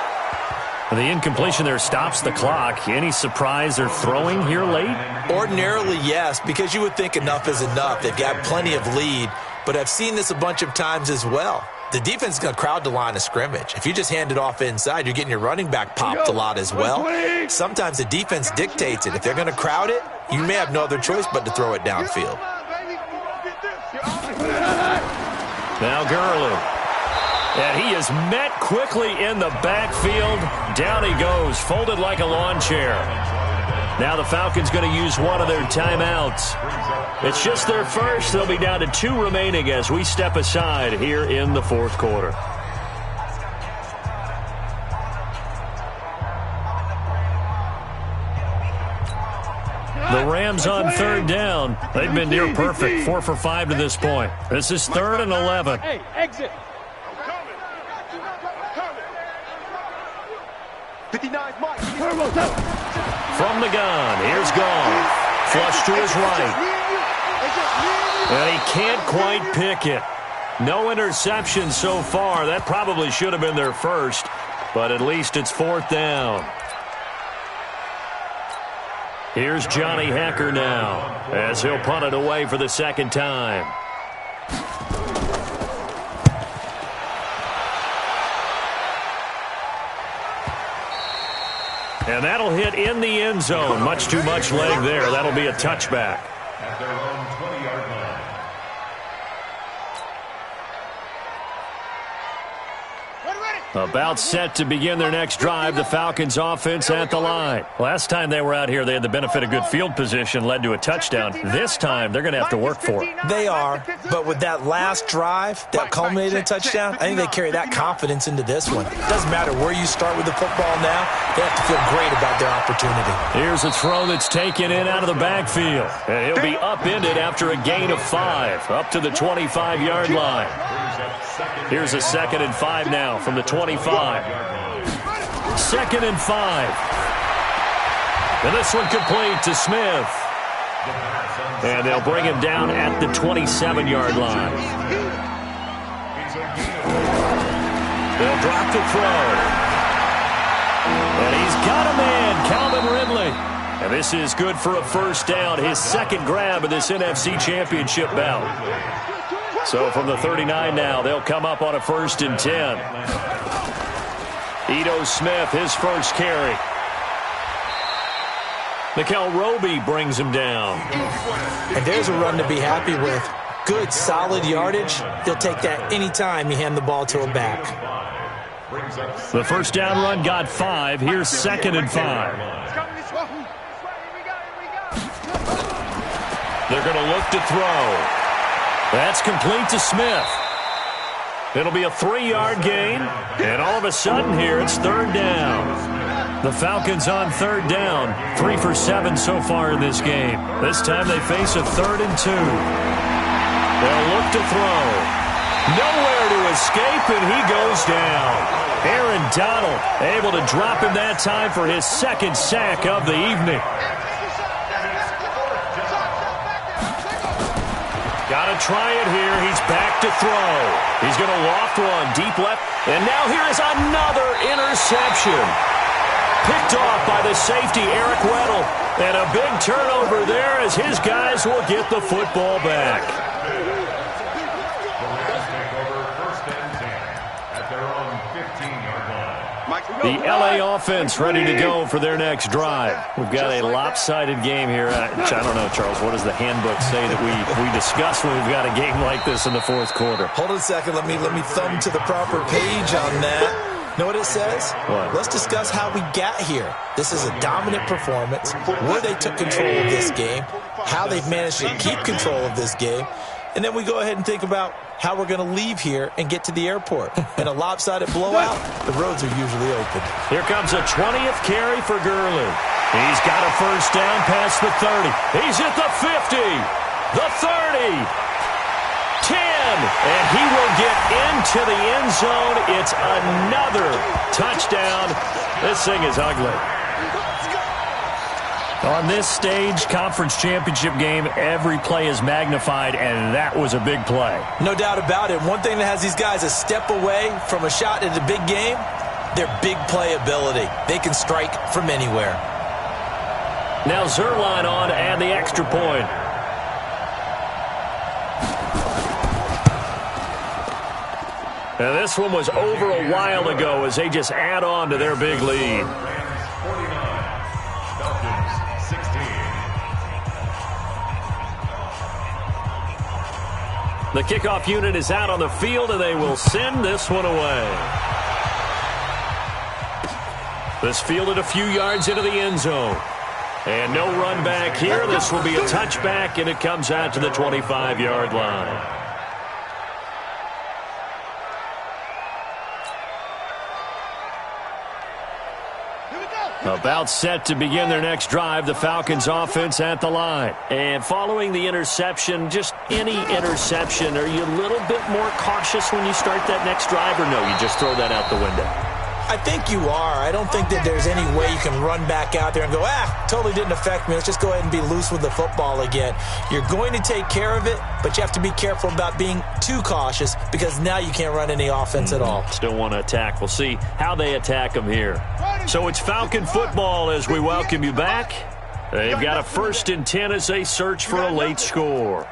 The incompletion there stops the clock. Any surprise they're throwing here late? Ordinarily, yes, because you would think enough is enough. They've got plenty of lead. But I've seen this a bunch of times as well. The defense is going to crowd the line of scrimmage. If you just hand it off inside, you're getting your running back popped a lot as well. Sometimes the defense dictates it. If they're going to crowd it, you may have no other choice but to throw it downfield. Now Gurley. And he is met quickly in the backfield. Down he goes, folded like a lawn chair. Now the Falcons going to use one of their timeouts. It's just their first. They'll be down to 2 remaining as we step aside here in the 4th quarter. The Rams on 3rd down. They've been near perfect. 4 for 5 to this point. This is 3rd and 11. Hey, exit. 59's Mike. From the gun, here's Goff. Flush to his right. And he can't quite pick it. No interception so far. That probably should have been their first, but at least it's 4th down. Here's Johnny Hecker now as he'll punt it away for the 2nd time. And that'll hit in the end zone. Much too much leg there. That'll be a touchback. At their own 20-yard line. About set to begin their next drive, the Falcons offense at the line. Last time they were out here, they had the benefit of good field position, led to a touchdown. This time, they're going to have to work for it. They are, but with that last drive, that culminated in a touchdown, I think they carry that confidence into this one. It doesn't matter where you start with the football now, they have to feel great about their opportunity. Here's a throw that's taken in out of the backfield. And he'll be upended after a gain of 5, up to the 25-yard line. Here's a 2nd and 5 now from the 25. 2nd and 5. And this one complete to Smith. And they'll bring him down at the 27-yard line. They'll drop to throw. And he's got a man, Calvin Ridley. And this is good for a first down, his 2nd grab of this NFC Championship bout. So from the 39 now, they'll come up on a 1st and 10. Ito Smith, his first carry. Mikel Roby brings him down. And there's a run to be happy with. Good, solid yardage. They'll take that anytime you hand the ball to a back. The first down run got 5. Here's 2nd and 5. They're going to look to throw. That's complete to Smith. It'll be a 3-yard gain. And all of a sudden here, it's 3rd down. The Falcons on 3rd down. 3 for 7 so far in this game. This time they face a 3rd and 2. They'll look to throw. Nowhere to escape, and he goes down. Aaron Donald able to drop him that time for his 2nd sack of the evening. Got to try it here. He's back to throw. He's going to loft one deep left, and now here is another interception. Picked off by the safety, Eric Weddle, and a big turnover there as his guys will get the football back. The LA offense ready to go for their next drive. We've got a lopsided game here. I don't know, Charles, what does the handbook say that we discuss when we've got a game like this in the 4th quarter? Hold on a second. Let me thumb to the proper page on that. Know what it says? What? Let's discuss how we got here. This is a dominant performance, where they took control of this game, how they've managed to keep control of this game, and then we go ahead and think about how we're going to leave here and get to the airport. In a lopsided blowout, the roads are usually open. Here comes a 20th carry for Gurley. He's got a first down past the 30. He's at the 50, the 30, 10, and he will get into the end zone. It's another touchdown. This thing is ugly. On this stage, conference championship game, every play is magnified, and that was a big play. No doubt about it. One thing that has these guys a step away from a shot at the big game, their big play ability. They can strike from anywhere. Now Zerline on to add the extra point. Now this one was over a while ago as they just add on to their big lead. The kickoff unit is out on the field, and they will send this one away. This fielded a few yards into the end zone. And no run back here. This will be a touchback, and it comes out to the 25-yard line. About set to begin their next drive, the Falcons offense at the line. And following the interception, just any interception, are you a little bit more cautious when you start that next drive, or no, you just throw that out the window? I think you are. I don't think that there's any way you can run back out there and go, totally didn't affect me. Let's just go ahead and be loose with the football again. You're going to take care of it, but you have to be careful about being too cautious because now you can't run any offense at all. Still want to attack. We'll see how they attack them here. So it's Falcon football as we welcome you back. They've got a 1st and 10 as they search for a late score.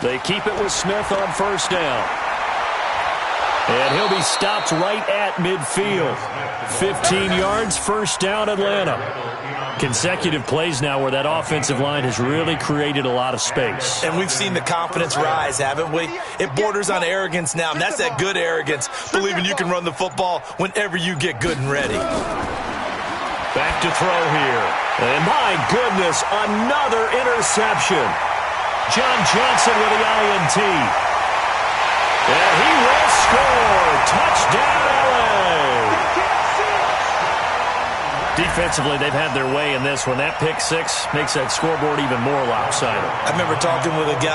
They keep it with Smith on 1st down. And he'll be stopped right at midfield. 15 yards, 1st down, Atlanta. Consecutive plays now where that offensive line has really created a lot of space. And we've seen the confidence rise, haven't we? It borders on arrogance now, and that's that good arrogance, believing you can run the football whenever you get good and ready. Back to throw here. And my goodness, another interception. John Johnson with the INT. And he will score. Touchdown, LA. Defensively, they've had their way in this one. That pick 6 makes that scoreboard even more lopsided. I remember talking with a guy